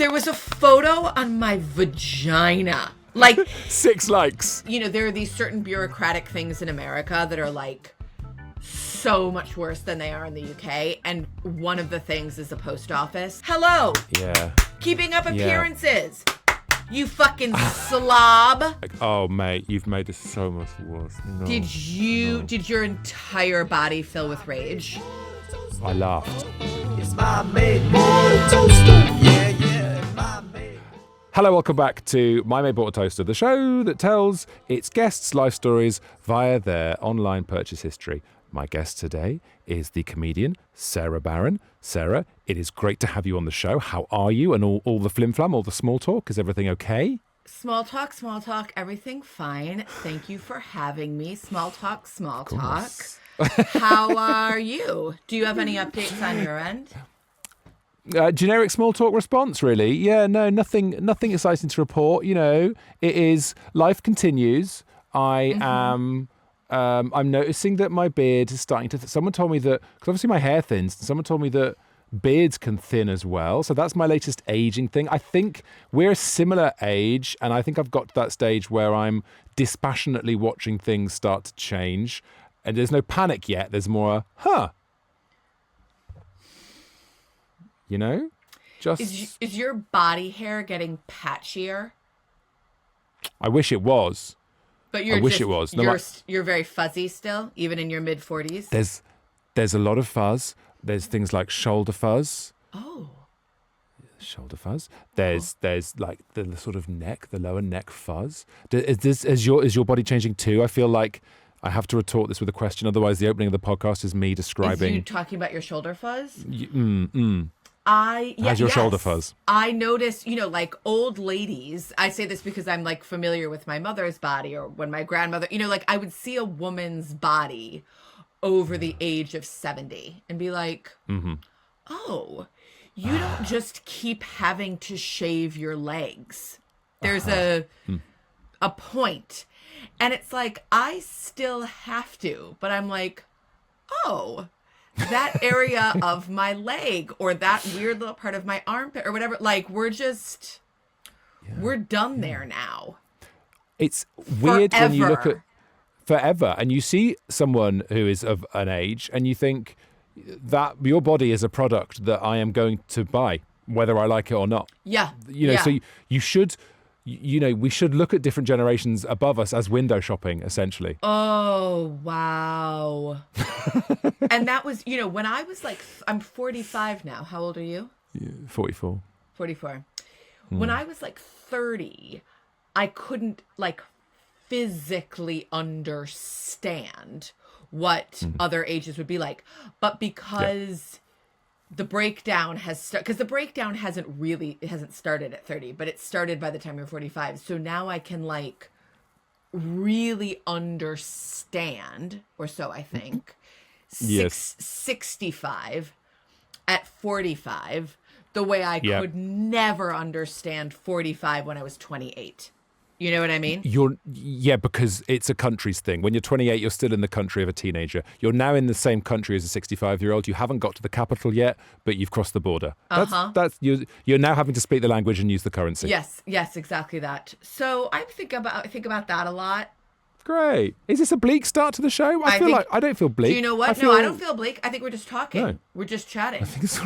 There was a photo on my vagina. Like 6 likes. You know, there are these certain bureaucratic things in America that are like so much worse than they are in the UK. And one of the things is a post office. Hello. Yeah. Keeping up appearances. You fucking slob. Oh, mate, you've made this so much worse. No, Did your entire body fill with rage? I laughed. It's my made boy toaster. Yeah, my made. Hello, welcome back to My Mate Bought a Toaster, the show that tells its guests' life stories via their online purchase history. My guest today is the comedian Sara Barron. Sara, it is great to have you on the show. How are you? And all the flim-flam, all the small talk, is everything okay? Small talk, everything fine. Thank you for having me. Small talk. How are you? Do you have any updates on your end? Generic small talk response, really. Yeah, no, nothing exciting to report. You know, it is, life continues. I'm noticing that my beard is starting to... Someone told me that... Because obviously my hair thins. Someone told me that beards can thin as well. So that's my latest aging thing. I think we're a similar age. And I think I've got to that stage where I'm dispassionately watching things start to change. And there's no panic yet. There's more, You know? Just... Is your body hair getting patchier? I wish it was. But I wish it was. You're very fuzzy still, even in your mid-40s? There's a lot of fuzz. There's things like shoulder fuzz. Oh. Shoulder fuzz. There's like the sort of neck, the lower neck fuzz. Is your body changing too? I feel like I have to retort this with a question. Otherwise, the opening of the podcast is me describing... Is you talking about your shoulder fuzz? How's your shoulder fuzz? I notice, like old ladies, I say this because I'm like familiar with my mother's body, or when my grandmother, like I would see a woman's body over the age of 70 and be like, oh, you don't just keep having to shave your legs. There's a point. And it's like, I still have to, but I'm like, oh, that area of my leg or that weird little part of my armpit or whatever, like we're done there now. It's weird forever. When you look at forever and you see someone who is of an age and you think that your body is a product that I am going to buy, whether I like it or not. Yeah. So you should... we should look at different generations above us as window shopping, essentially. Oh, wow. And that was, when I was like, I'm 45 now. How old are you? 44. 44. When I was like 30, I couldn't like physically understand what other ages would be like. But because... the breakdown because the breakdown hasn't started at 30, but it started by the time you're 45. So now I can like really understand, or so I think, 65 at 45, the way I could never understand 45 when I was 28. You know what I mean? Because it's a country's thing. When you're 28, you're still in the country of a teenager. You're now in the same country as a 65-year-old. You haven't got to the capital yet, but you've crossed the border. That's you're now having to speak the language and use the currency. Yes, exactly that. So I think about that a lot. Great. Is this a bleak start to the show? I don't feel bleak. Do you know what? No, I don't feel bleak. I think we're just talking. No. We're just chatting. I think that's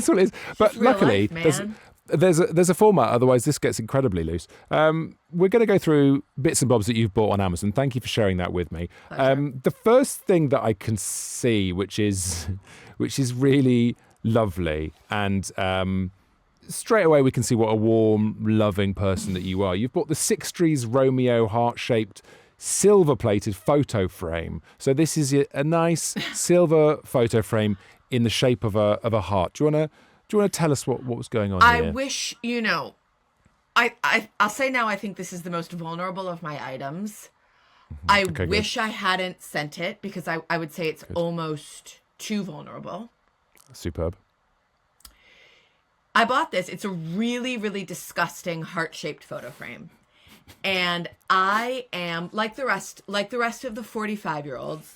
all it is. But luckily, life, there's a format, otherwise this gets incredibly loose. We're going to go through bits and bobs that you've bought on Amazon. Thank you for sharing that with me. The first thing that I can see, which is really lovely, and straight away we can see what a warm, loving person that you are. You've bought the Sixtrees Romeo heart-shaped silver-plated photo frame. So this is a nice silver photo frame in the shape of a heart. Do you want to tell us what was going on here? I wish, I'll say now I think this is the most vulnerable of my items. I wish I hadn't sent it because I would say it's almost too vulnerable. Superb. I bought this. It's a really, really disgusting heart-shaped photo frame. And I am, like the rest of the 45-year-olds,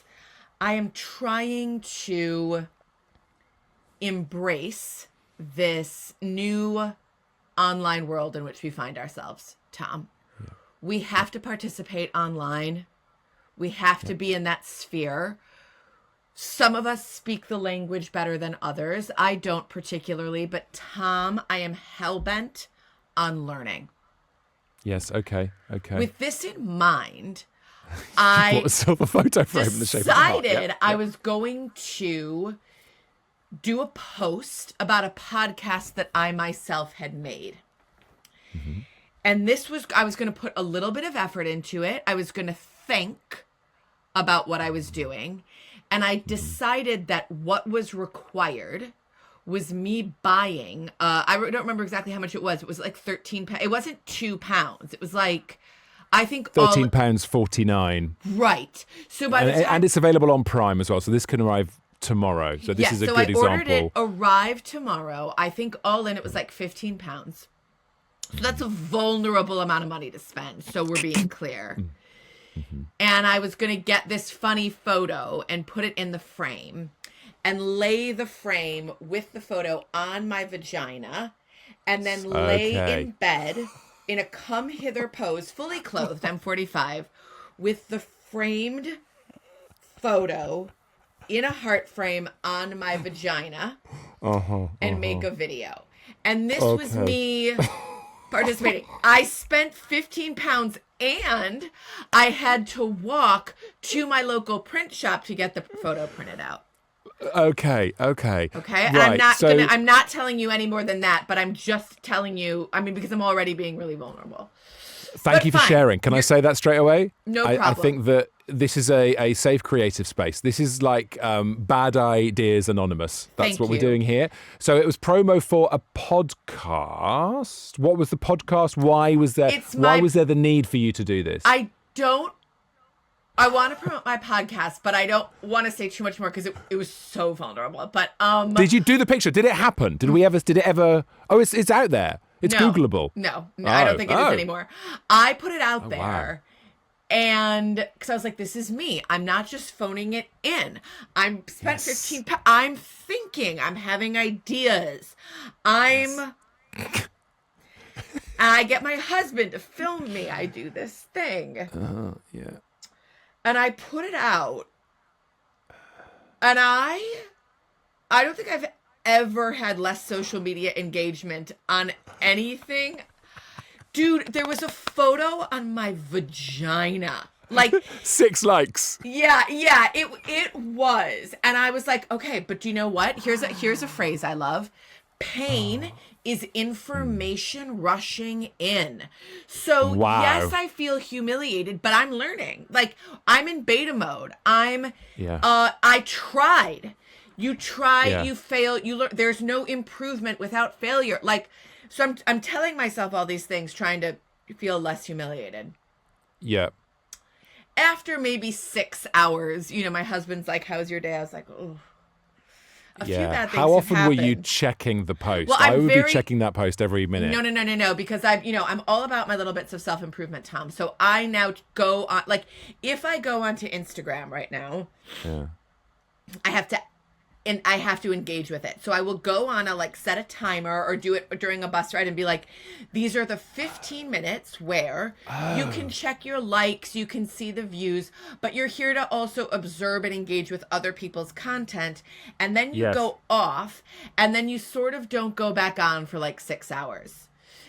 I am trying to embrace this new online world in which we find ourselves, Tom. We have to participate online. We have to be in that sphere. Some of us speak the language better than others. I don't particularly, but Tom, I am hell-bent on learning. Yes, okay. With this in mind, I bought a silver photo frame in the shape of a heart. decided I was going to do a post about a podcast that I myself had made. Mm-hmm. And I was going to put a little bit of effort into it. I was going to think about what I was doing. And I decided that what was required was me buying, I don't remember exactly how much it was. It was like 13 pounds. It wasn't 2 pounds. It was like, I think £13.49. Right. So by the time, and it's available on Prime as well. So this can arrive tomorrow. So this is a good example. I ordered it, arrived tomorrow. I think all in it was like 15 pounds. So that's a vulnerable amount of money to spend. So we're being clear. Mm-hmm. And I was going to get this funny photo and put it in the frame and lay the frame with the photo on my vagina and then lay in bed in a come hither pose, fully clothed, I'm 45, with the framed photo in a heart frame on my vagina and make a video. And this was me participating. I spent 15 pounds and I had to walk to my local print shop to get the photo printed out. Okay. Right, I'm not telling you any more than that, but I'm just telling you, because I'm already being really vulnerable. Thank you for sharing. Can I say that straight away? No problem. I think that this is a safe creative space. This is like Bad Ideas Anonymous. That's what we're doing here. So it was promo for a podcast. What was the podcast? Why was there the need for you to do this? I want to promote my podcast, but I don't want to say too much more because it was so vulnerable. But did you do the picture? Did it happen? Did it ever? Oh, it's out there. It's Googleable. No, I don't think it is anymore. I put it out there. Wow. And because I was like, this is me. I'm not just phoning it in. I'm spent 15 pounds. I'm thinking. I'm having ideas. And I get my husband to film me. I do this thing. Yeah. And I put it out. And I don't think I've ever had less social media engagement on anything. Dude, there was a photo on my vagina. Like 6 likes. Yeah, it was. And I was like, okay, but do you know what? Here's a phrase I love. Pain is information rushing in. So yes, I feel humiliated, but I'm learning. Like I'm in beta mode. I tried. You try, you fail, you learn. There's no improvement without failure. Like, so I'm telling myself all these things, trying to feel less humiliated. Yeah. After maybe 6 hours, my husband's like, "How's your day?" I was like, "Oh." A few bad things How often have were you happened. Checking the post? Well, I would be checking that post every minute. No, because I'm all about my little bits of self-improvement, Tom. So I now go on, like, if I go onto Instagram right now, I have to engage with it. So I will go on, I'll like set a timer or do it during a bus ride and be like, these are the 15 minutes where you can check your likes, you can see the views, but you're here to also observe and engage with other people's content. And then you go off and then you sort of don't go back on for like 6 hours.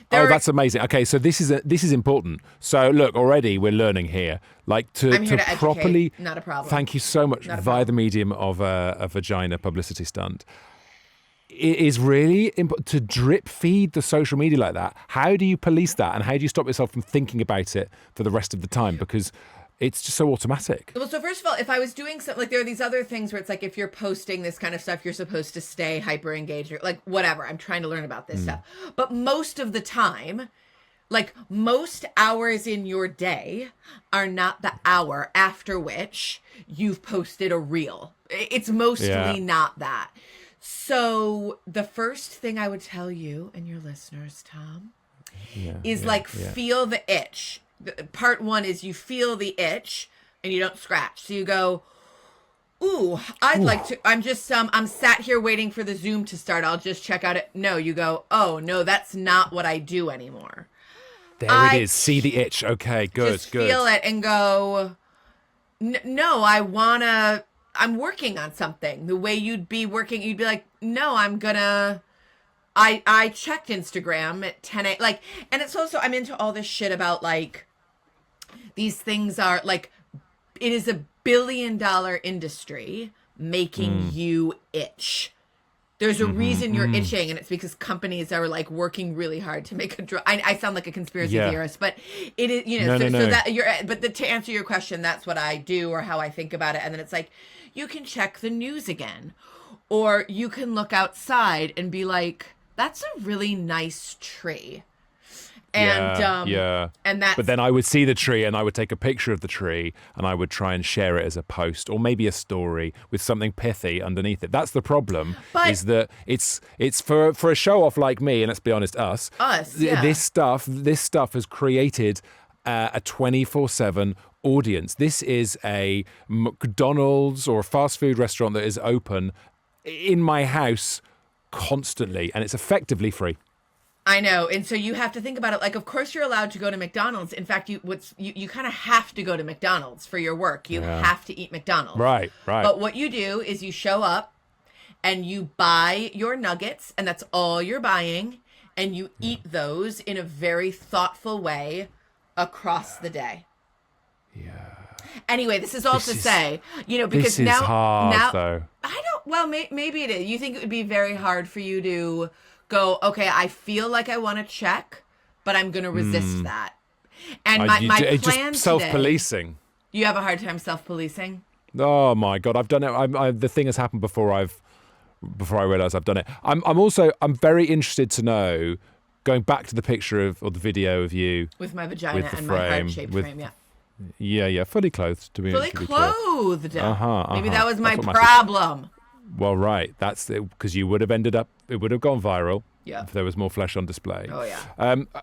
That's amazing. Okay, so this is important. So look, already we're learning here. Like I'm here to properly educate, not a problem. Thank you so much via the medium of a vagina publicity stunt. It is really important to drip feed the social media like that. How do you police that, and how do you stop yourself from thinking about it for the rest of the time? Because it's just so automatic. Well, so first of all, if I was doing something, like there are these other things where it's like, if you're posting this kind of stuff, you're supposed to stay hyper engaged or like whatever. I'm trying to learn about this stuff. But most of the time, like most hours in your day are not the hour after which you've posted a reel. It's mostly not that. So the first thing I would tell you and your listeners, Tom, is feel the itch. Part one is you feel the itch and you don't scratch. So you go, Ooh, I'd like to. I'm just I'm sat here waiting for the Zoom to start. I'll just check out it. No, you go, oh no, that's not what I do anymore. There it is. See the itch. Okay, good, just good. feel it and go, no, I'm working on something. The way you'd be working, you'd be like, no, I checked Instagram at 10 a.m. Like, and it's also, I'm into all this shit about like, these things are like, it is $1 billion industry making you itch. There's a reason you're itching, and it's because companies are like working really hard to make a drug. I sound like a conspiracy theorist, but it is, you know, so that you're, but to answer your question, that's what I do or how I think about it. And then it's like, you can check the news again, or you can look outside and be like, that's a really nice tree. And and that's, but then I would see the tree and I would take a picture of the tree and I would try and share it as a post or maybe a story with something pithy underneath it. That's the problem, is that it's for a show off like me, and let's be honest, us, this stuff has created a 24/7 audience. This is a McDonald's or a fast food restaurant that is open in my house constantly, and it's effectively free. I know. And so you have to think about it. Like, of course you're allowed to go to McDonald's. In fact, you kind of have to go to McDonald's for your work. You have to eat McDonald's. Right. But what you do is you show up and you buy your nuggets, and that's all you're buying, and you eat those in a very thoughtful way across the day. Yeah. Anyway, this is all to say, you know, because this is hard, though. I don't, well, maybe it is. You think it would be very hard for you to go, okay, I feel like I want to check, but I'm going to resist that. And my plan just self-policing. Today, you have a hard time self-policing? Oh my God, I've done it. The thing has happened before I realised I've done it. I'm very interested to know, going back to the picture or the video of you with my vagina and my heart-shaped frame, Yeah, fully clothed to be fully clothed. Maybe that was my That's problem. Well, right. That's because you would have it would have gone viral. Yeah. If there was more flesh on display. Oh yeah.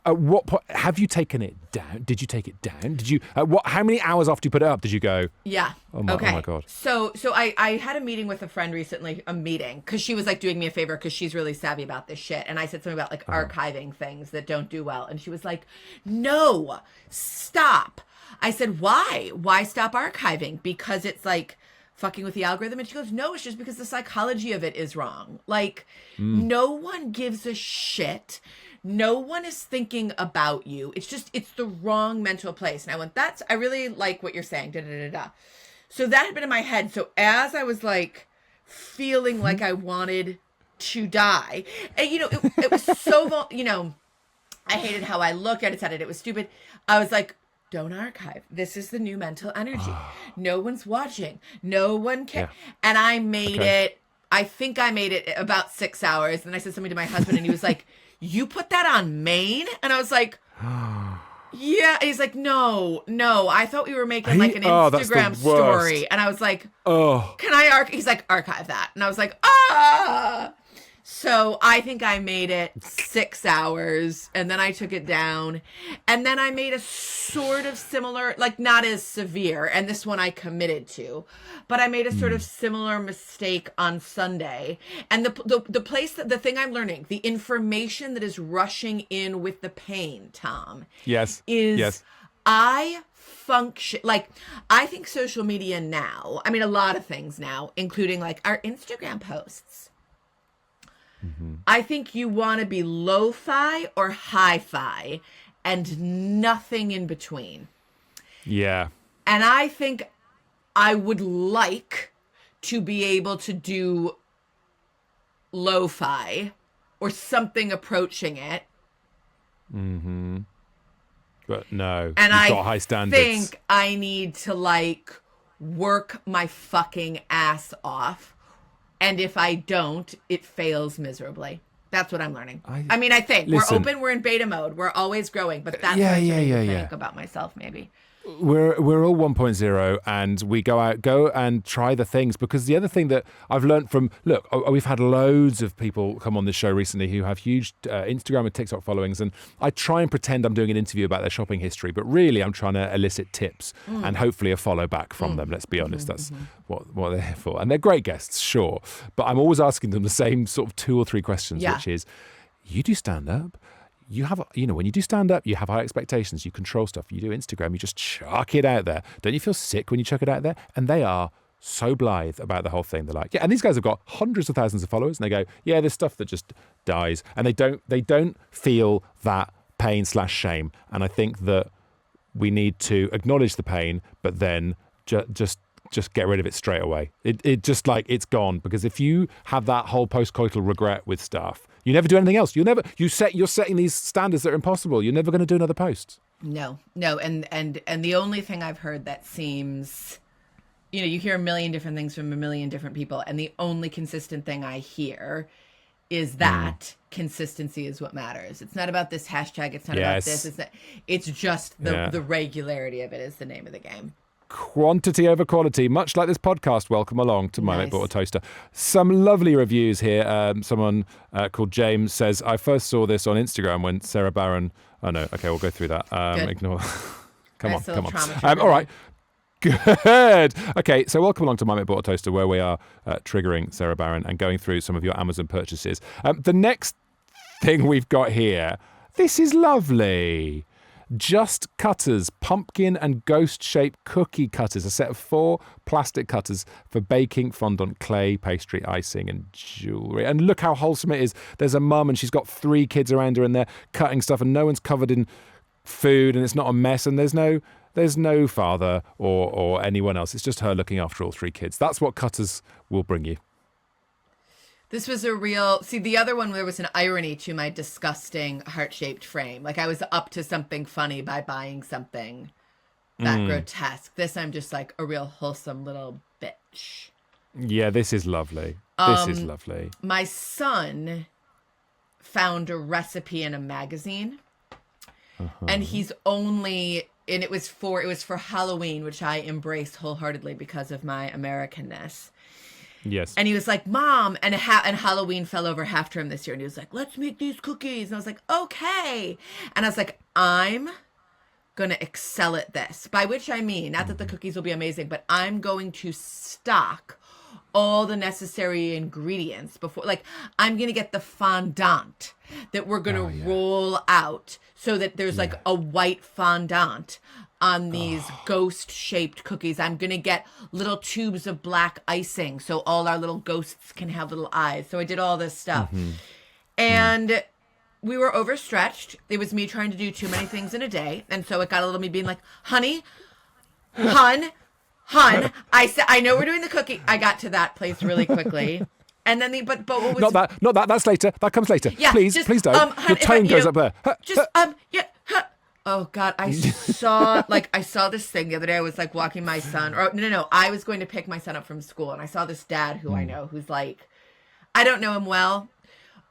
At what point have you taken it down? Did you take it down? Did you? How many hours after you put it up did you go? Yeah. Oh my God. So I had a meeting with a friend recently. Because she was like doing me a favor because she's really savvy about this shit. And I said something about like archiving things that don't do well, and she was like, "No, stop." I said, "Why? Why stop archiving? Because it's like fucking with the algorithm." And she goes, "No, it's just because the psychology of it is wrong. Like, no one gives a shit. No one is thinking about you. It's the wrong mental place." And I went, I really like what you're saying. So that had been in my head. So as I was like feeling like I wanted to die, and you know, it was so, you know, I hated how I looked. I decided it was stupid. I was like, don't archive. This is the new mental energy. No one's watching. No one cares. Yeah. And I made it, I think I made it about 6 hours. And I said something to my husband, and he was like, "You put that on main?" And I was like, yeah. He's like, no, I thought we were making like an Instagram story. And I was like, can I archive? He's like, archive that. And I was like, So I think I made it 6 hours, and then I took it down, and then I made a sort of similar, like not as severe, and this one I committed to, but I made a sort of similar mistake on Sunday. And the thing I'm learning, the information that is rushing in with the pain, Tom, is I function, like, I think social media now, I mean, a lot of things now, including like our Instagram posts, I think you want to be lo-fi or hi-fi and nothing in between. Yeah. And I think I would like to be able to do lo-fi or something approaching it. But no, and you've got high standards. I think I need to like work my fucking ass off. And if I don't, it fails miserably. That's what I'm learning. I mean, I think we're open, we're in beta mode, we're always growing, but that's what I think about myself, maybe. we're all 1.0, and we go and try the things, because the other thing that I've learned from, look, we've had loads of people come on this show recently who have huge Instagram and TikTok followings, and I try and pretend I'm doing an interview about their shopping history, but really I'm trying to elicit tips and hopefully a follow back from them. Let's be honest, that's what they're here for, and they're great guests, sure, but I'm always asking them the same sort of 2 or 3 questions, which is, you do stand up. You have, when you do stand up, you have high expectations. You control stuff. You do Instagram, you just chuck it out there. Don't you feel sick when you chuck it out there? And they are so blithe about the whole thing. They're like, yeah. And these guys have got hundreds of thousands of followers, and they go, yeah, there's stuff that just dies, and they don't feel that pain/shame. And I think that we need to acknowledge the pain, but then just get rid of it straight away. It just like it's gone, because if you have that whole postcoital regret with stuff, you never do anything else. You're setting these standards that are impossible. You're never going to do another post. No. And the only thing I've heard that seems, you hear a million different things from a million different people, and the only consistent thing I hear is that consistency is what matters. It's not about this hashtag. It's not about this. It's just the regularity of it is the name of the game. Quantity over quality, much like this podcast. Welcome along to My Mate Bought a Toaster. Some lovely reviews here. Someone called James says, I first saw this on Instagram when Sara Barron... Oh, no. Okay, we'll go through that. Ignore... Come on. All right. Good. Okay, so welcome along to My Mate Bought a Toaster, where we are triggering Sara Barron and going through some of your Amazon purchases. The next thing we've got here, this is lovely. Just Cutters, pumpkin and ghost-shaped cookie cutters, a set of 4 plastic cutters for baking, fondant, clay, pastry, icing and jewellery. And look how wholesome it is. There's a mum and she's got 3 kids around her and they're cutting stuff, and no one's covered in food, and it's not a mess, and there's no father or anyone else. It's just her looking after all 3 kids. That's what Cutters will bring you. This was a real... See, the other one, there was an irony to my disgusting heart-shaped frame. Like, I was up to something funny by buying something that grotesque. This, I'm just like a real wholesome little bitch. Yeah, this is lovely. This is lovely. My son found a recipe in a magazine, and he's only... And it was for Halloween, which I embrace wholeheartedly because of my Americanness. Yes. And he was like, Mom, and Halloween fell over half term this year. And he was like, let's make these cookies. And I was like, okay. And I was like, I'm going to excel at this. By which I mean, not that the cookies will be amazing, but I'm going to stock all the necessary ingredients before. Like, I'm going to get the fondant that we're going to roll out so that there's like a white fondant on these ghost-shaped cookies. I'm going to get little tubes of black icing so all our little ghosts can have little eyes. So I did all this stuff. And we were overstretched. It was me trying to do too many things in a day. And so it got a little me being like, hun, I said, I know we're doing the cookie. I got to that place really quickly. And then but what was... Not that, that's later. That comes later. Yeah, please don't. Hun, your tone goes up there. Oh God, I saw this thing the other day. I was like walking my son, or no, I was going to pick my son up from school, and I saw this dad who I know, who's like, I don't know him well,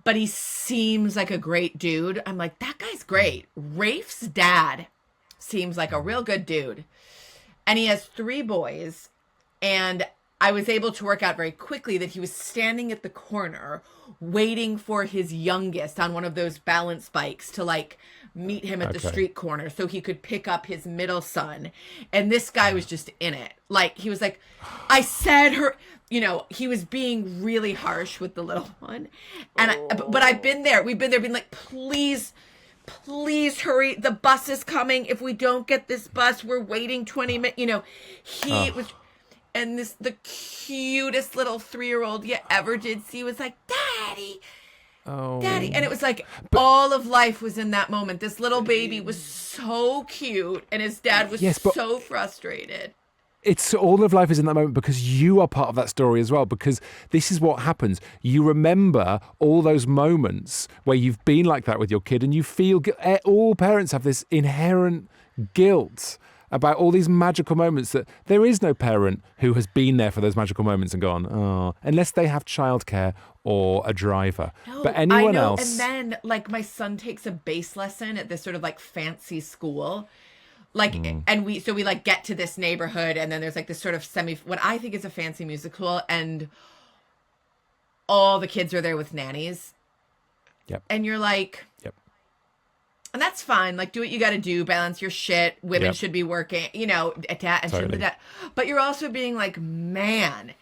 but he seems like a great dude. I'm like, that guy's great. Rafe's dad seems like a real good dude, and he has 3 boys, and I was able to work out very quickly that he was standing at the corner waiting for his youngest on one of those balance bikes to like meet him at the street corner so he could pick up his middle son. And this guy was just in it. Like, he was like, I said her, he was being really harsh with the little one. And but I've been there. We've been there being like, please hurry. The bus is coming. If we don't get this bus, we're waiting 20 minutes. He was... And the cutest little 3-year-old you ever did see was like, Daddy. And it was like all of life was in that moment. This little baby was so cute, and his dad was so frustrated. It's all of life is in that moment because you are part of that story as well, because this is what happens. You remember all those moments where you've been like that with your kid, and you feel all parents have this inherent guilt about all these magical moments that there is no parent who has been there for those magical moments and gone, unless they have childcare or a driver. No, but anyone else... And then, like, my son takes a bass lesson at this sort of, like, fancy school Like, and we like get to this neighborhood, and then there's like this sort of what I think is a fancy music school, and all the kids are there with nannies. Yep. And you're like, Yep. And that's fine. Like, do what you got to do, balance your shit. Women Yep. should be working, you know, Totally. but you're also being like, man,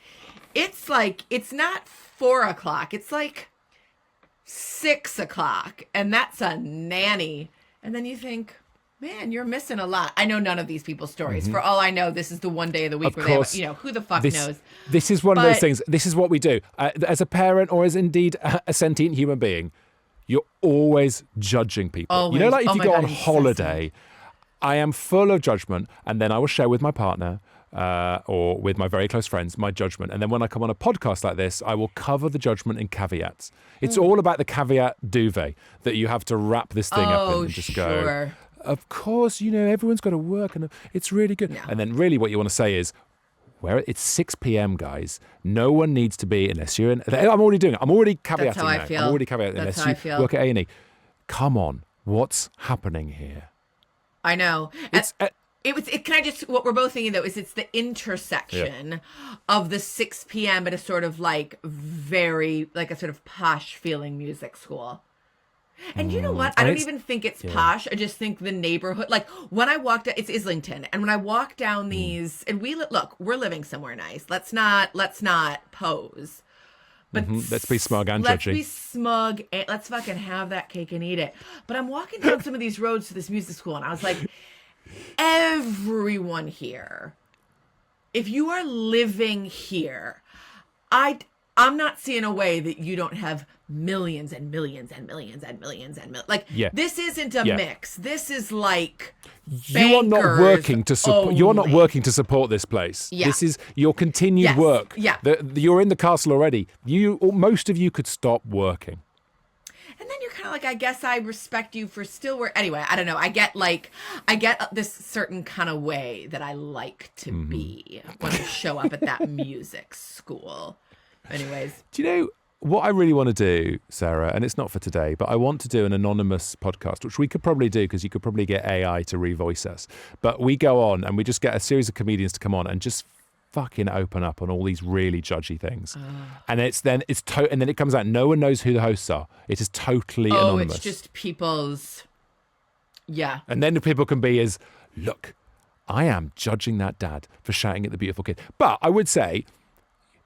it's like, it's not 4:00. It's like 6:00, and that's a nanny. And then you think, man, you're missing a lot. I know none of these people's stories. For all I know, this is the one day of the week where course. they have, who the fuck knows? This is one of those But- things. This is what we do. As a parent or as indeed a sentient human being, you're always judging people. Always. You know, like if Oh you my go God, on obsessive. holiday, I am full of judgment, and then I will share with my partner or with my very close friends my judgment. And then when I come on a podcast like this, I will cover the judgment in caveats. It's all about the caveat duvet that you have to wrap this thing up in and just go, sure. of course, you know, everyone's got to work and it's really good. No. And then really what you want to say is, where it's 6 p.m., guys, no one needs to be, unless you're in, I'm already doing it. I'm already caveating That's how I now. feel. I'm already caveating, That's unless how I you feel. work at A&E. Come on, what's happening here? I know. It's Can I just, what we're both thinking though is it's the intersection of the 6 p.m. at a sort of like very, like a sort of posh feeling music school. And you know what? I And don't it's- even think it's posh. I just think the neighborhood, like when I walked, it's Islington. And when I walk down these, and look, we're living somewhere nice. Let's not pose. But let's be smug and let's judgy. be smug and let's fucking have that cake and eat it. But I'm walking down some of these roads to this music school, and I was like, everyone here, if you are living here, I'm not seeing a way that you don't have millions and millions and millions and millions and millions. Like, this isn't a mix. This is like You are not bankers working to support. You're not only. working to support this place. Yeah. This is your continued Yes. work. Yeah. You're in the castle already. Most of you could stop working. And then you're kind of like, I guess I respect you for still work. Anyway, I don't know. I get this certain kind of way that I like to be when I show up at that music school. Anyways. Do you know what I really want to do, Sarah? And it's not for today, but I want to do an anonymous podcast, which we could probably do because you could probably get AI to revoice us. But we go on and we just get a series of comedians to come on and just fucking open up on all these really judgy things. And then it comes out, no one knows who the hosts are. It is totally anonymous. It's just people's, yeah. And then the people can be as, look, I am judging that dad for shouting at the beautiful kid. But I would say,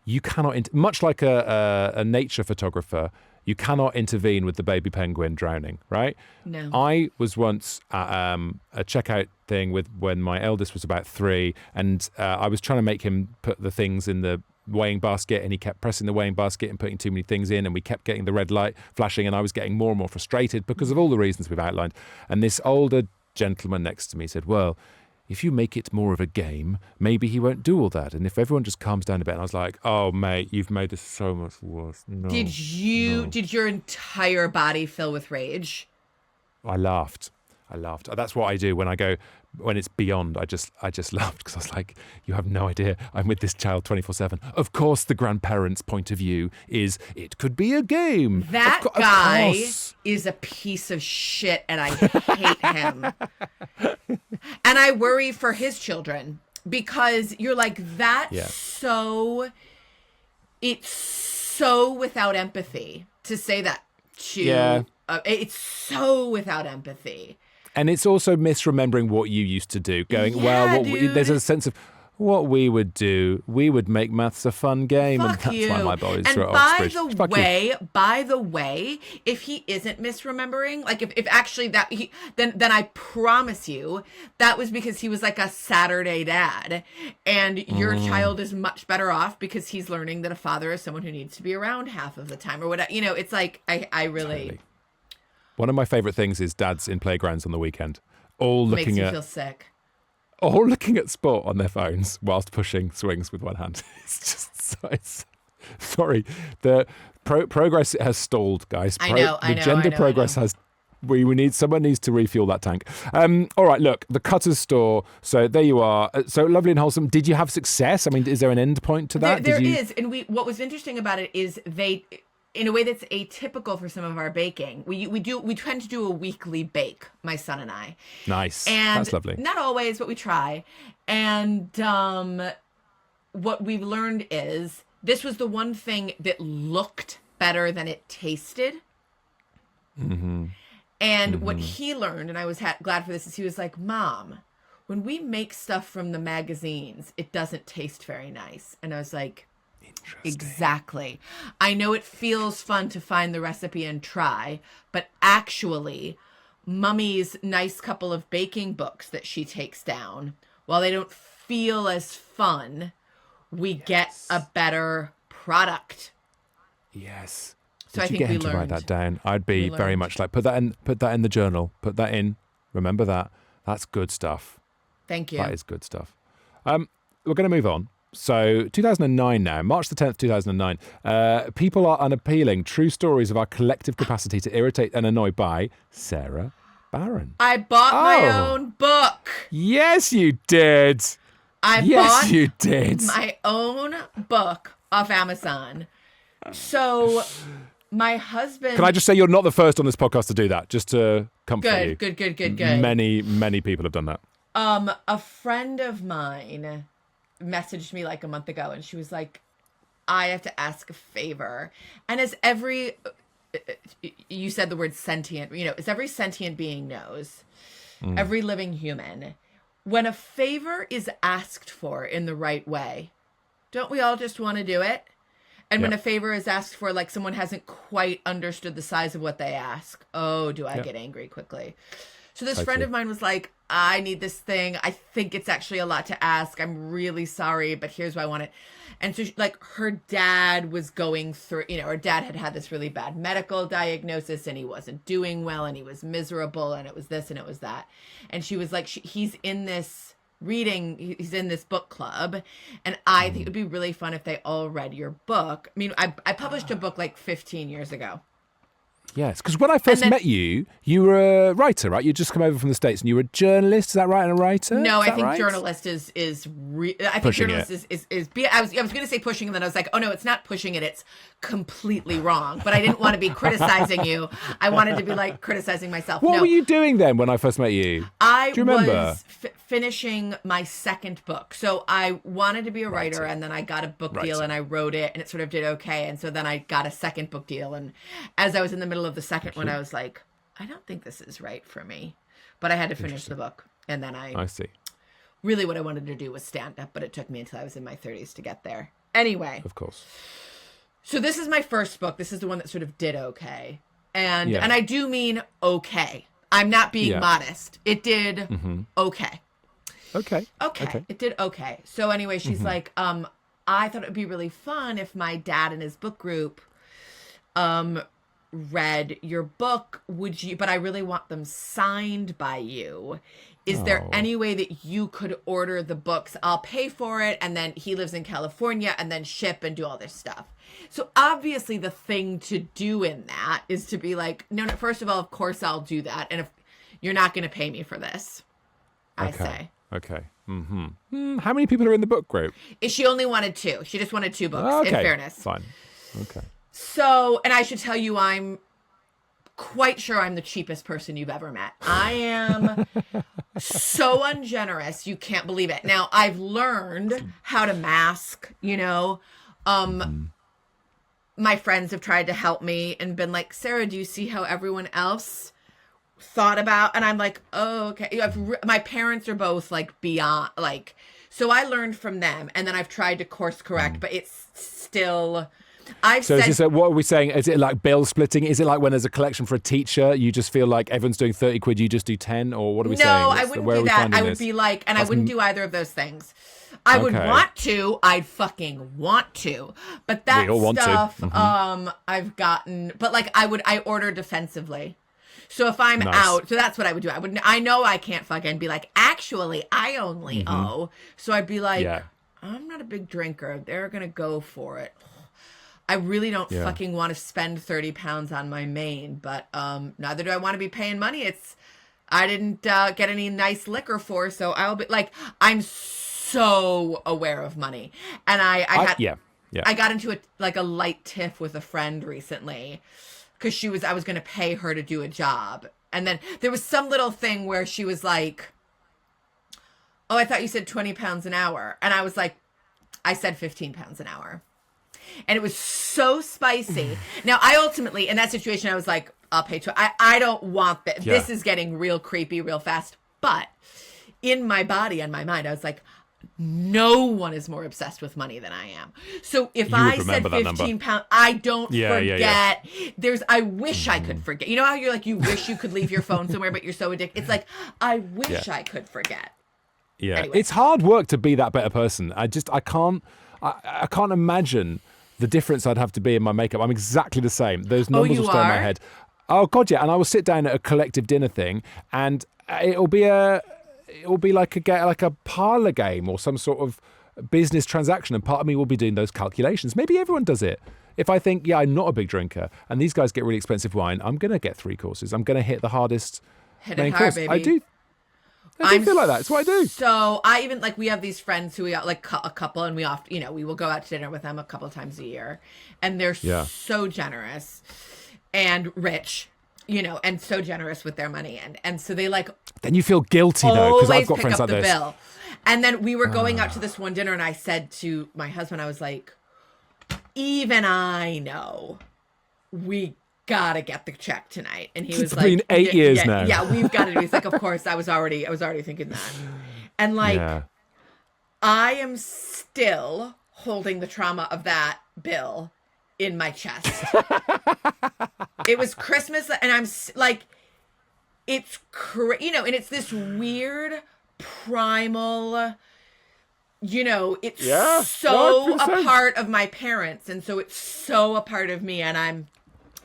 you cannot, much like a nature photographer, you cannot intervene with the baby penguin drowning, right? No. I was once at a checkout thing when my eldest was about 3, and I was trying to make him put the things in the weighing basket, and he kept pressing the weighing basket and putting too many things in, and we kept getting the red light flashing, and I was getting more and more frustrated because of all the reasons we've outlined. And this older gentleman next to me said, well, if you make it more of a game, maybe he won't do all that. And if everyone just calms down a bit. And I was like, oh, mate, you've made this so much worse. No. Did your entire body fill with rage? I laughed. That's what I do when it's beyond. I just laughed because I was like, you have no idea. I'm with this child 24/7. Of course, the grandparents' point of view is it could be a game. That of guy course. is a piece of shit, and I hate him. And I worry for his children because you're like, it's so without empathy to say that to, it's so without empathy. And it's also misremembering what you used to do, going, there's a sense of what we would do. We would make maths a fun game. Fuck and that's you. why my boys And are at by Oxbridge. by the way, if he isn't misremembering, like if actually that then I promise you that was because he was like a Saturday dad, and your child is much better off because he's learning that a father is someone who needs to be around half of the time or whatever. You know, it's like I really. Totally. One of my favourite things is dads in playgrounds on the weekend, all Makes looking you at feel sick. all looking at sport on their phones whilst pushing swings with one hand. It's just sorry. The progress has stalled, guys. The gender progress has. Someone needs to refuel that tank. All right, look, the Cutter's store. So there you are. So lovely and wholesome. Did you have success? I mean, is there an end point to that? There is, and what was interesting about it is in a way that's atypical for some of our baking. We tend to do a weekly bake, my son and I. Nice. And that's lovely. not always, but we try. And what we've learned is this was the one thing that looked better than it tasted. Mm-hmm. And what he learned, and I was glad for this, is he was like, Mom, when we make stuff from the magazines, it doesn't taste very nice. And I was like, exactly. I know it feels fun to find the recipe and try, but actually, Mummy's nice couple of baking books that she takes down, while they don't feel as fun, we get a better product. Yes. So Did I you think get we him to learned. write that down? I'd be very much like, put that in the journal. Put that in. Remember that. That's good stuff. Thank you. That is good stuff. We're going to move on. So 2009 now, March the 10th, 2009. People are unappealing. True stories of our collective capacity to irritate and annoy by Sara Barron. I bought my own book. Yes, you did. Bought you did. my own book off Amazon. So my husband... Can I just say you're not the first on this podcast to do that, just to comfort you. Good. Many people have done that. A friend of mine messaged me like a month ago, and she was like, I have to ask a favor. And as you said the word sentient, as every sentient being knows, every living human, when a favor is asked for in the right way, don't we all just want to do it? And when a favor is asked for, like someone hasn't quite understood the size of what they ask, do I get angry quickly? So this friend of mine was like, I need this thing. I think it's actually a lot to ask. I'm really sorry, but here's why I want it. And so her dad was going through, her dad had this really bad medical diagnosis, and he wasn't doing well, and he was miserable, and it was this and it was that. And she was like, he's in this he's in this book club, and I think it would be really fun if they all read your book. I mean, I published a book like 15 years ago. Yes, because when I first met you, you were a writer, right? You'd just come over from the States and you were a journalist. Is that right? And a writer? No, I think right? journalist I think pushing journalist is I was going to say pushing, and then I was like, oh no, it's not pushing it. It's completely wrong. But I didn't want to be criticizing you. I wanted to be like criticizing myself. What were you doing then when I first met you? Do you remember? Was finishing my second book. So I wanted to be a writer, and then I got a book deal, and I wrote it, and it sort of did okay. And so then I got a second book deal, and as I was in the middle of the second one, I was like, I don't think this is right for me. But I had to finish the book. And then I see. Really what I wanted to do was stand up, but it took me until I was in my 30s to get there. Anyway. Of course. So this is my first book. This is the one that sort of did okay. And I do mean okay. I'm not being modest. It did okay. Okay. It did okay. So anyway, she's like, I thought it would be really fun if my dad and his book group read your book. Would you? But I really want them signed by you. Is there any way that you could order the books? I'll pay for it, and then he lives in California, and then ship and do all this stuff. So obviously the thing to do in that is to be like, no, first of all, of course I'll do that. And if you're not going to pay me for this, I say. Okay. How many people are in the book group? She only wanted 2. She just wanted 2 books, in fairness. Fine. Okay. So, and I should tell you, I'm quite sure I'm the cheapest person you've ever met. I am so ungenerous, you can't believe it. Now, I've learned how to mask, my friends have tried to help me and been like, Sara, do you see how everyone else thought about? And I'm like, oh, okay. My parents are both like beyond, like, so I learned from them, and then I've tried to course correct, but it's still... is this what are we saying? Is it like bill splitting? Is it like when there's a collection for a teacher, you just feel like everyone's doing 30 quid, you just do 10? Or what are we saying? No, I wouldn't do that. I would be like, and I wouldn't do either of those things. I would want to. I'd fucking want to. But that stuff, I've gotten, but like I order defensively. So if I'm out, so that's what I would do. I know I can't fucking be like, actually, I only owe. So I'd be like, I'm not a big drinker. They're going to go for it. I really don't fucking want to spend 30 pounds on my main, but neither do I want to be paying money. I didn't get any nice liquor for, so I'll be like, I'm so aware of money. And I I got into a light tiff with a friend recently because I was going to pay her to do a job. And then there was some little thing where she was like, oh, I thought you said 20 pounds an hour. And I was like, I said 15 pounds an hour. And it was so spicy. Now, I ultimately, in that situation, I was like, I'll pay I don't want this. Yeah. This is getting real creepy real fast. But in my body and my mind, I was like, no one is more obsessed with money than I am. So if I said 15 pounds, I don't forget. I wish I could forget. You know how you're like, you wish you could leave your phone somewhere, but you're so addicted. It's like, I wish I could forget. Yeah. Anyway. It's hard work to be that better person. I can't imagine the difference I'd have to be in my makeup. I'm exactly the same. Those numbers will stay in my head. Oh God, yeah. And I will sit down at a collective dinner thing, and it'll be like a parlor game or some sort of business transaction, and part of me will be doing those calculations. Maybe everyone does it. If I think, I'm not a big drinker, and these guys get really expensive wine, I'm going to get 3 courses. I'm going to hit the hardest main course. Baby. I do feel like that. It's what I do. So I even we have these friends who we got a couple, and we often, we will go out to dinner with them a couple times a year, and they're so generous and rich, and so generous with their money, and so they Then you feel guilty though, because I've got friends like this. Bill. And then we were going out to this one dinner, and I said to my husband, I was like, even I know we gotta get the check tonight. And he was It's been 8 years now. Yeah, we've got to do. He's like, of course. I was already thinking that. And I am still holding the trauma of that bill in my chest. It was Christmas, and I'm like, it's and it's this weird primal, it's so a part of my parents, and so it's so a part of me, and I'm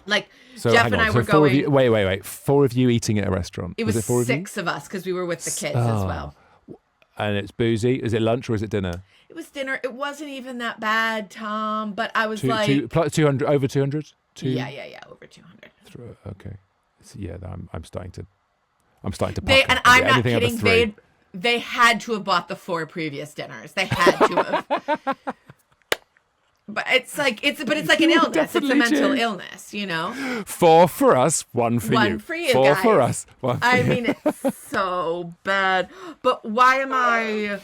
like, so Jeff and I were going. Wait. 4 of you eating at a restaurant. It was it 4 6 of us because we were with the kids as well. And it's boozy. Is it lunch or is it dinner? It was dinner. It wasn't even that bad, Tom. But I was 200 over 200. Yeah, over 200. Okay. Yeah, I'm starting to. I'm starting to. And I'm not kidding. They had to have bought the 4 previous dinners. They had to have. But it's like an illness. It's a mental illness, 4 for us, 1 for you. 1 for you, 4 guys. for us. 1 for you. mean, it's so bad. But why am I?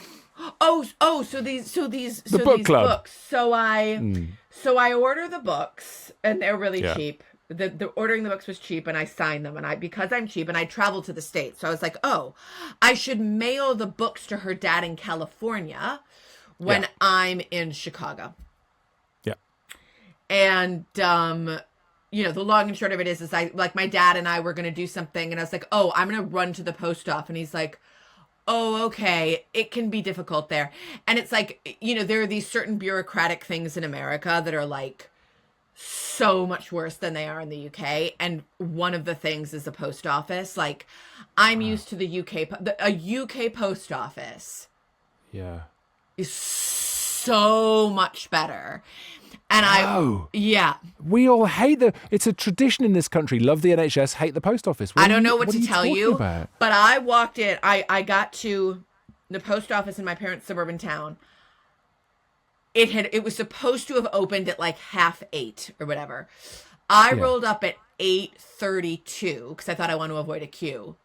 So these book club. books. So I order the books, and they're really cheap. The ordering the books was cheap, and I signed them, and because I'm cheap, and I traveled to the States, so I was like, I should mail the books to her dad in California when I'm in Chicago. And, the long and short of it is my dad and I were going to do something, and I was like, I'm going to run to the post office. And he's like, okay, it can be difficult there. And it's like, there are these certain bureaucratic things in America that are like so much worse than they are in the UK. And one of the things is the post office. Like, I'm used to the UK, a UK post office. Yeah. Is so much better. And we all hate it's a tradition in this country. Love the NHS, hate the post office. I don't know what to tell you, about? But I walked in, I got to the post office in my parents' suburban town. It was supposed to have opened at like 7:30 or whatever. I rolled up at 8:32 because I thought I wanted to avoid a queue.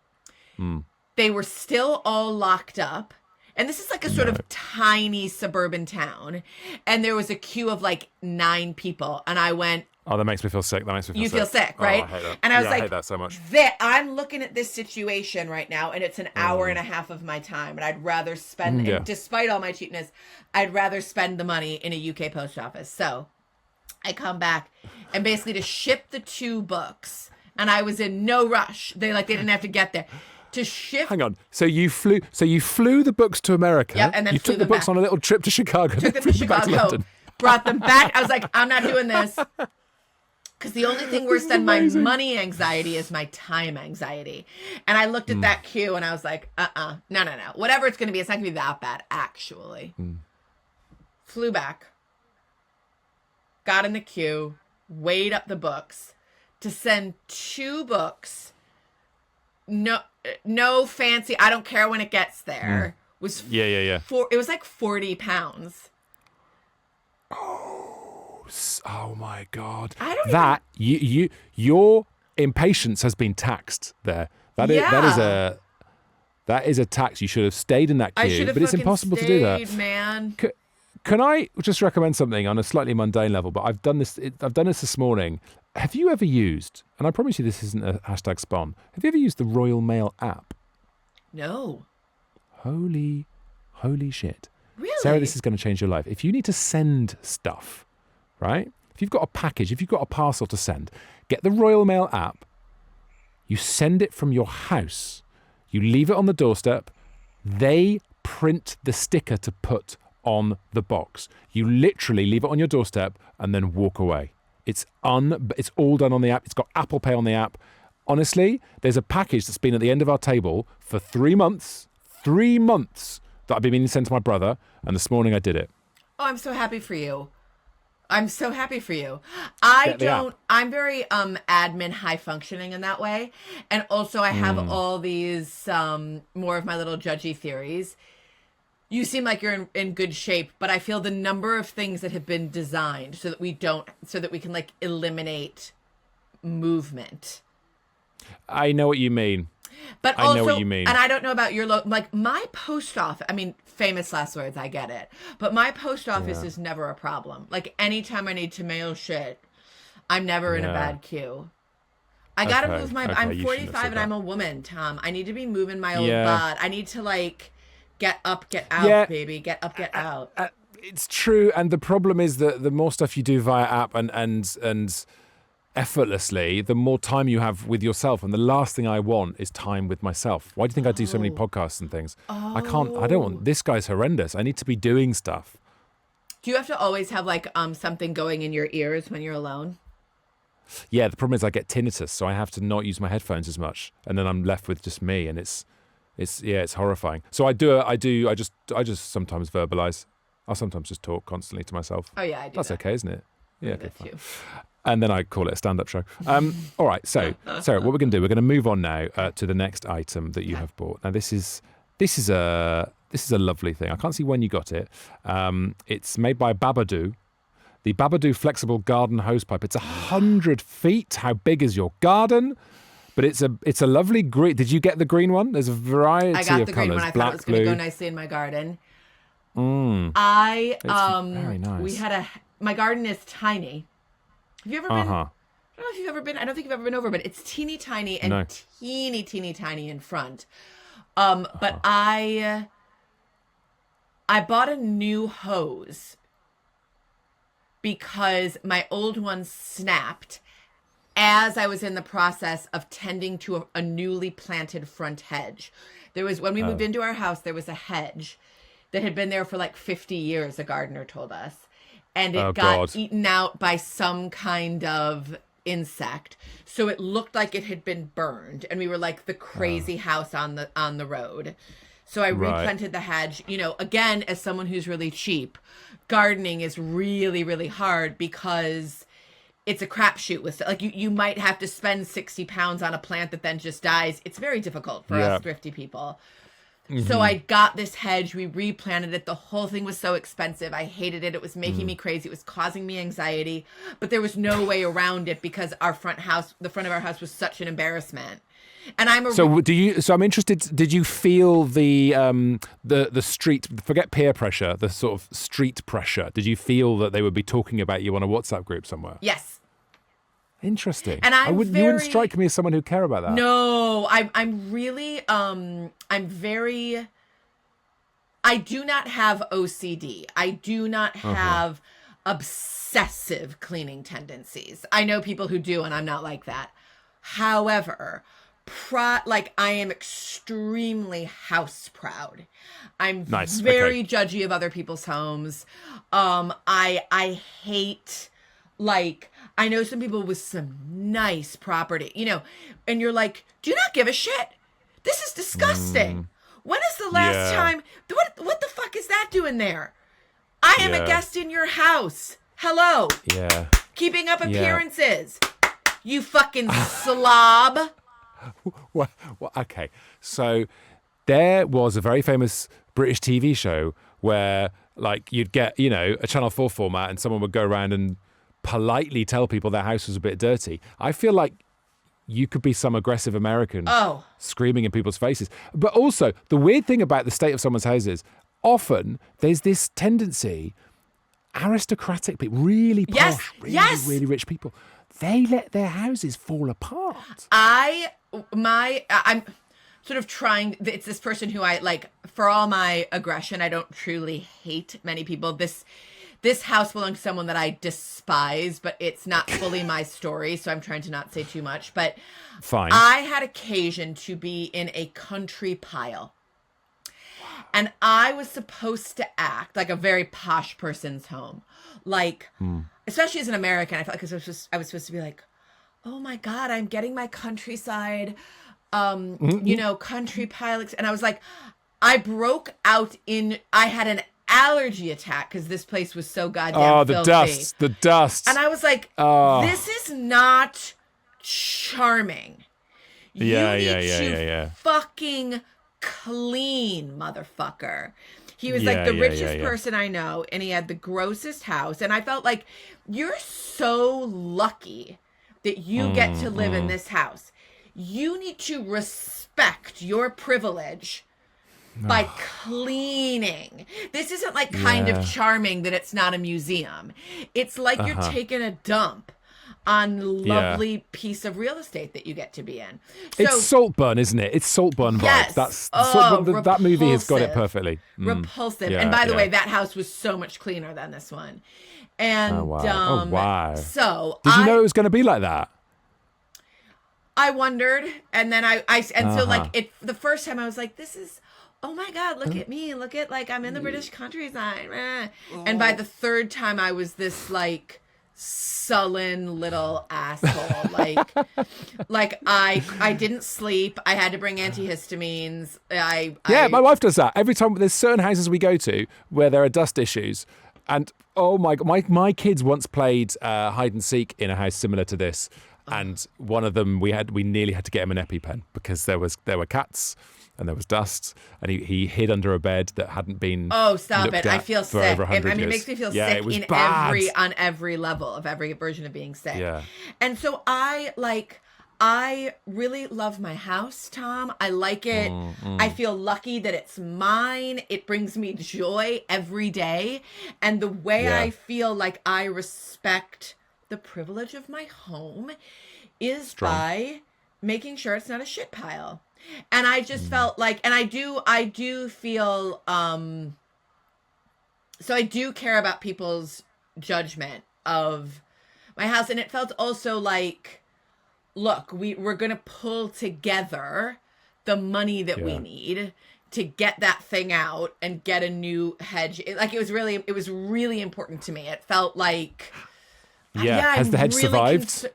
They were still all locked up. And this is like a sort of tiny suburban town. And there was a queue of like 9 people. And I went, oh, that makes me feel sick. You feel sick, right? Oh, I hate that. And I was I like, hate that so much. I'm looking at this situation right now, and it's an hour and a half of my time. And I'd rather spend, and despite all my cheapness, I'd rather spend the money in a UK post office. So I come back, and basically to ship the 2 books, and I was in no rush. They didn't have to get there. To shift. Hang on. So you flew the books to America. Yep, and then you took the books back. On a little trip to Chicago. Took them to Chicago. Brought them back. I was like, I'm not doing this. Because the only thing worse than my money anxiety is my time anxiety. And I looked at that queue, and I was like, no. Whatever it's going to be, it's not going to be that bad, actually. Flew back. Got in the queue. Weighed up the books. To send 2 books. No fancy. I don't care when it gets there. Was yeah. It was like 40 pounds. Oh my God. I don't that your impatience has been taxed there. That is a tax. You should have stayed in that I should queue, have but it's fucking impossible to do that. stayed, man. Can I just recommend something on a slightly mundane level? But I've done this morning. Have you ever used? And I promise you, this isn't a hashtag spawn. Have you ever used the Royal Mail app? No. Holy shit! Really? Sarah, this is going to change your life. If you need to send stuff, right? If you've got a package, if you've got a parcel to send, get the Royal Mail app. You send it from your house. You leave it on the doorstep. They print the sticker to put on the box. You literally leave it on your doorstep and then walk away. It's all done on the app. It's got Apple Pay on the app. Honestly, there's a package that's been at the end of our table for 3 months. 3 months that I've been meaning to send to my brother, and this morning I did it. Oh, I'm so happy for you. I'm so happy for you. I'm very admin high functioning in that way. And also I have all these more of my little judgy theories. You seem like you're in good shape, but I feel the number of things that have been designed so that we can like eliminate movement. I know what you mean. But I know what you mean. And I don't know about your like my post office. I mean, famous last words. I get it, but my post office is never a problem. Like anytime I need to mail shit, I'm never in a bad queue. I gotta move my. I'm 45 and I'm a woman, Tom. I need to be moving my old butt. I need to like get up, get out, baby. Get up, get out. It's true, and the problem is that the more stuff you do via app and effortlessly, the more time you have with yourself. And the last thing I want is time with myself. Why do you think I do so many podcasts and things? I don't want, this guy's horrendous. I need to be doing stuff. Do you have to always have like something going in your ears when you're alone? Yeah, the problem is I get tinnitus, so I have to not use my headphones as much, and then I'm left with just me, and it's horrifying. So I just sometimes verbalize. I'll sometimes just talk constantly to myself. Oh yeah, I do. That's okay, isn't it? Yeah, okay, fine. Too. And then I call it a stand-up show. All right, so Sarah, what we're going to do, we're going to move on now to the next item that you have bought. Now, this is a lovely thing. I can't see when you got it. It's made by Babadoo, the Babadoo flexible garden hosepipe. It's 100 feet. How big is your garden? But it's a lovely green. Did you get the green one? There's a variety of colours. I got the green one. I black, thought it was going to blue. go nicely in my garden. It's very nice. My garden is tiny. Have you ever been? I Uh-huh. don't know if you've ever been. I don't think you've ever been over, but it's teeny tiny and teeny tiny in front. But I bought a new hose because my old one snapped as I was in the process of tending to a newly planted front hedge. When we moved into our house, there was a hedge that had been there for like 50 years, a gardener told us. And it got eaten out by some kind of insect. So it looked like it had been burned. And we were like the crazy house on the road. So I replanted the hedge. You know, again, as someone who's really cheap, gardening is really, really hard because it's a crapshoot with like you might have to spend 60 pounds on a plant that then just dies. It's very difficult for us thrifty people. Mm-hmm. So I got this hedge. We replanted it. The whole thing was so expensive. I hated it. It was making me crazy. It was causing me anxiety. But there was no way around it because the front of our house was such an embarrassment. And So I'm interested. Did you feel the street? Forget peer pressure. The sort of street pressure. Did you feel that they would be talking about you on a WhatsApp group somewhere? Yes. Interesting. And you wouldn't strike me as someone who care about that. No, I'm really I do not have OCD. I do not have obsessive cleaning tendencies. I know people who do, and I'm not like that. However, I am extremely house proud. I'm very judgy of other people's homes. I hate, like, I know some people with some nice property, you know, and you're like, do you not give a shit? This is disgusting. When is the last time? What the fuck is that doing there? I am a guest in your house. Hello. Yeah. Keeping up appearances. You fucking slob. Well, okay. So there was a very famous British TV show where, like, you'd get, you know, a Channel 4 format and someone would go around and politely tell people their house was a bit dirty. I feel like you could be some aggressive American screaming in people's faces. But also, the weird thing about the state of someone's houses, often there's this tendency, aristocratic people, really posh, really rich people, they let their houses fall apart. I'm sort of trying, it's this person who I like, for all my aggression, I don't truly hate many people. This house belongs to someone that I despise, but it's not fully my story, so I'm trying to not say too much. But fine. I had occasion to be in a country pile. And I was supposed to act like a very posh person's home. Like, especially as an American, I felt like I was supposed to be like, oh my God, I'm getting my countryside, country pile. And I was like, I broke out I had an allergy attack because this place was so goddamn filthy. The dust. And I was like, this is not charming. You need to fucking clean, motherfucker. He was like the richest person I know, and he had the grossest house. And I felt like, you're so lucky that you get to live in this house. You need to respect your privilege by cleaning. This isn't like kind of charming that it's not a museum. It's like you're taking a dump on lovely piece of real estate that you get to be in. So, it's Saltburn, isn't it? It's Saltburn vibes. That's that movie has got it perfectly. Repulsive. And by the way, that house was so much cleaner than this one. And wow. So did you know it was going to be like that? I wondered, and then so like the first time I was like, this is, oh my God, look at me. Look at, like, I'm in the British countryside. And by the third time I was this like sullen little asshole. like I didn't sleep. I had to bring antihistamines. My wife does that. Every time there's certain houses we go to where there are dust issues. And oh my God, my kids once played hide and seek in a house similar to this. And one of them, we nearly had to get him an EpiPen because there were cats and there was dust, and he hid under a bed that hadn't been. Oh, stop it! I feel sick. It makes me feel sick in bad. on every level of every version of being sick. Yeah. And so I really love my house, Tom. I like it. I feel lucky that it's mine. It brings me joy every day. And the way I feel like I respect the privilege of my home is by making sure it's not a shit pile. And I just felt like, and I do feel, so I do care about people's judgment of my house. And it felt also like, look, we're going to pull together the money that we need to get that thing out and get a new hedge. It was really important to me. It felt like, has the hedge survived?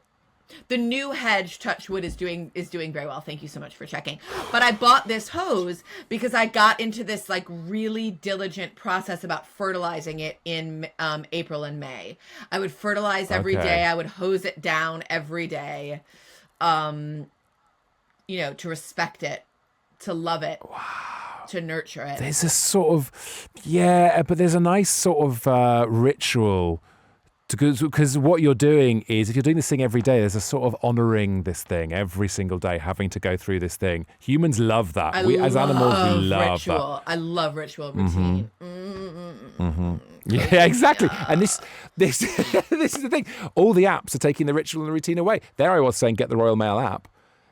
The new hedge, touch wood, is doing very well. Thank you so much for checking. But I bought this hose because I got into this like really diligent process about fertilizing it in April and May. I would fertilize every day. I would hose it down every day, to respect it, to love it, to nurture it. There's a sort of, but there's a nice sort of ritual. Because what you're doing is, if you're doing this thing every day, there's a sort of honoring this thing every single day, having to go through this thing. Humans love that. As animals, we love ritual. I love ritual routine. Yeah, exactly. And this this is the thing. All the apps are taking the ritual and the routine away. There I was saying, get the Royal Mail app.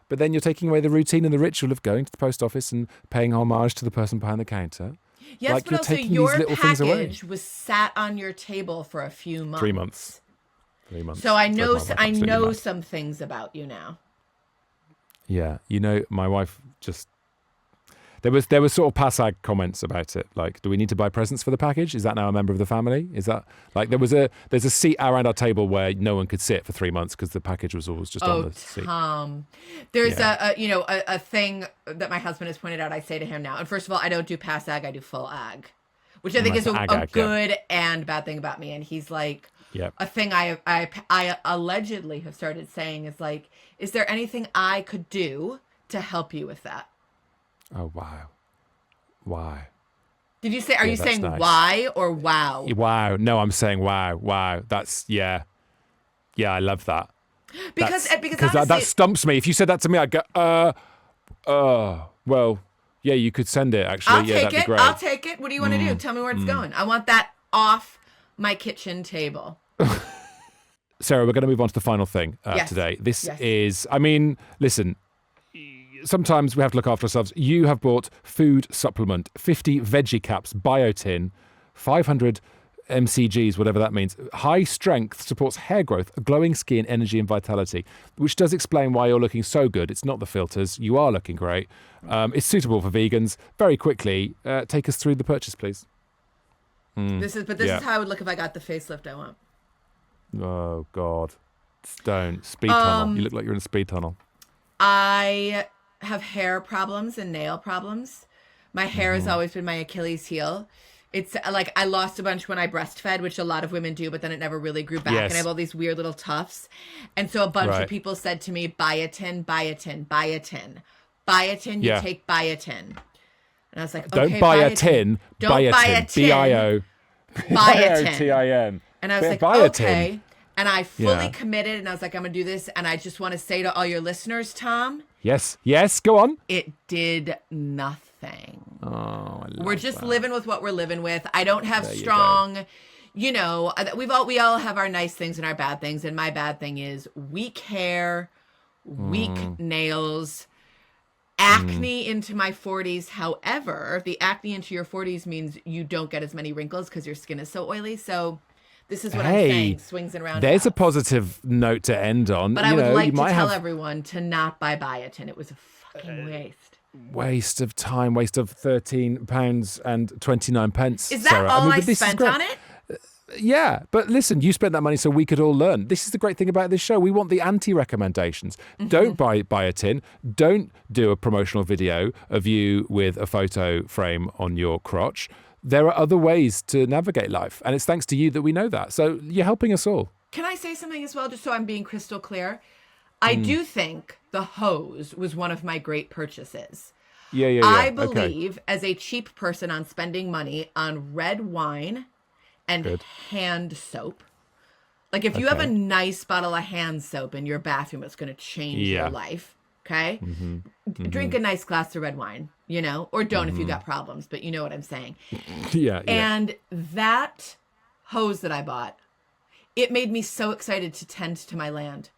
But then you're taking away the routine and the ritual of going to the post office and paying homage to the person behind the counter. Yes, like but also your package was sat on your table for a few months. 3 months. 3 months. So I know some things about you now. Yeah, my wife just there was sort of passag comments about it, like, do we need to buy presents for the package? Is that now a member of the family? Is that like there's a seat around our table where no one could sit for 3 months because the package was always just on the seat. There's a thing that my husband has pointed out. I say to him now, and first of all, I don't do pass ag, I do full ag, which I think is a good and bad thing about me. And he's like, a thing I allegedly have started saying is like, is there anything I could do to help you with that? Oh, wow. Why? Did you say, you saying nice. Why or wow? Wow. No, I'm saying wow. Wow. That's, Yeah, I love that. Because that honestly, stumps me. If you said that to me, I'd go, well, yeah, you could send it, actually. I'll yeah, take that'd it. be great. I'll take it. What do you want to do? Tell me where it's going. I want that off my kitchen table. Sarah, we're going to move on to the final thing Yes. today. This Yes. is, I mean, listen, sometimes we have to look after ourselves. You have bought food supplement, 50 veggie caps, biotin, 500 mcgs, whatever that means. High strength supports hair growth, glowing skin, energy and vitality, which does explain why you're looking so good. It's not the filters. You are looking great. It's suitable for vegans. Very quickly, take us through the purchase, please. This is how I would look if I got the facelift I want. Oh, God. Don't. Speed tunnel. You look like you're in a speed tunnel. I have hair problems and nail problems. My hair has always been my Achilles heel. It's like I lost a bunch when I breastfed, which a lot of women do, but then it never really grew back. Yes. And I have all these weird little tufts. And so a bunch Right. of people said to me, biotin, biotin, biotin. Biotin, you Yeah. take biotin. And I was like, Don't okay, buy a biotin. tin. Don't buy a buy tin. a tin. B-I-O. Biotin. T-I-N. And I was like, Biotin. okay. And I fully Yeah. committed, and I was like, I'm going to do this. And I just want to say to all your listeners, Tom, Yes. Yes. Go on. it did nothing. Oh, I love We're just that. living with what we're living with. I don't have There you strong, we all have our nice things and our bad things. And my bad thing is weak hair, weak nails, acne into my 40s. However, the acne into your 40s means you don't get as many wrinkles because your skin is so oily. So this is what I'm saying. Swings and roundabouts. There's a positive note to end on. But I would like to tell everyone to not buy biotin. It was a fucking waste. Waste of time, waste of £13 and 29 pence. Is that Sarah. all I but this is spent great. on it? Yeah, but listen, you spent that money so we could all learn. This is the great thing about this show. We want the anti-recommendations. Don't buy a tin. Don't do a promotional video of you with a photo frame on your crotch. There are other ways to navigate life, and it's thanks to you that we know that. So you're helping us all. Can I say something as well, just so I'm being crystal clear? I do think the hose was one of my great purchases. Yeah. I Okay. believe, as a cheap person, on spending money on red wine and Good. hand soap. Like, if you have a Okay. nice bottle of hand soap in your bathroom, it's going to change Yeah. your life. Okay? Drink a nice glass of red wine, or don't if you got problems, but you know what I'm saying. Yeah. And that hose that I bought, it made me so excited to tend to my land.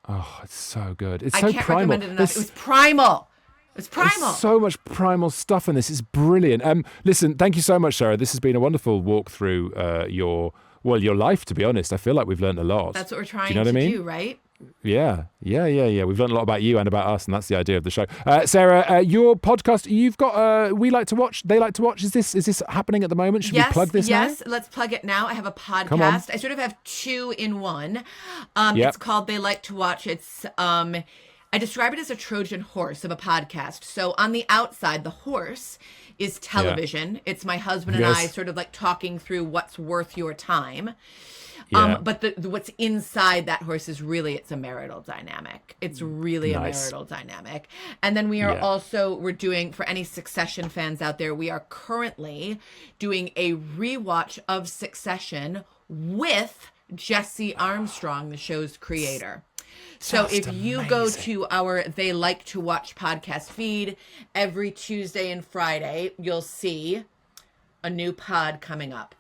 Oh, it's so good. It's I so can't primal. recommend it enough. It was primal. It's primal. There's so much primal stuff in this. It's brilliant. Listen, thank you so much, Sarah. This has been a wonderful walk through your life, to be honest. I feel like we've learned a lot. That's what we're trying do, you know what I mean? do, right? Yeah. We've learned a lot about you and about us, and that's the idea of the show. Sarah, your podcast, you've got We Like to Watch, They Like to Watch. Is this happening at the moment? Should we plug this now? Yes, let's plug it now. I have a Come on. podcast. I sort of have two in one. Yep. It's called They Like to Watch. It's I describe it as a Trojan horse of a podcast. So on the outside, the horse is television. It's my husband and I Yes. sort of like talking through what's worth your time. Yeah. But the what's inside that horse is really, it's a marital dynamic. It's really Nice. a marital dynamic. And then we are we're doing, for any Succession fans out there, we are currently doing a rewatch of Succession with Jesse Armstrong, the show's creator. So Just if you go amazing. to our They Like to Watch podcast feed, every Tuesday and Friday, you'll see a new pod coming up.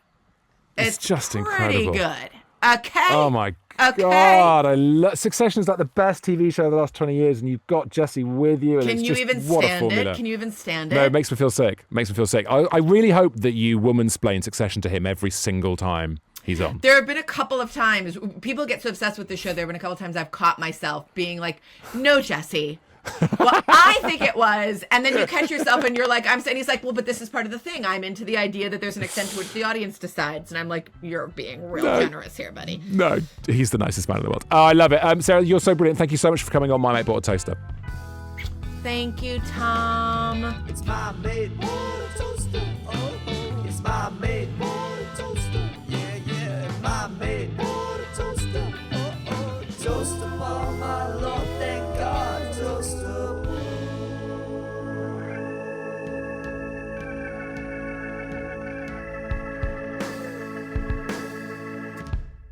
It's just pretty incredible. good. Okay. Oh my Okay. God! Succession is like the best TV show of the last 20 years, and you've got Jesse with you. And Can it's you just, even what a stand formula. it? Can you even stand No, it? it makes me feel sick. I really hope that you woman-splain Succession to him every single time he's on. There have been a couple of times, people get so obsessed with the show, there have been a couple of times I've caught myself being like, no, Jesse. Well, I think it was. And then you catch yourself and you're like, I'm saying, he's like, well, but this is part of the thing. I'm into the idea that there's an extent to which the audience decides. And I'm like, you're being real generous here, buddy. No, he's the nicest man in the world. Oh, I love it. Sarah, you're so brilliant. Thank you so much for coming on My Mate Bought a Toaster. Thank you, Tom. It's my mate.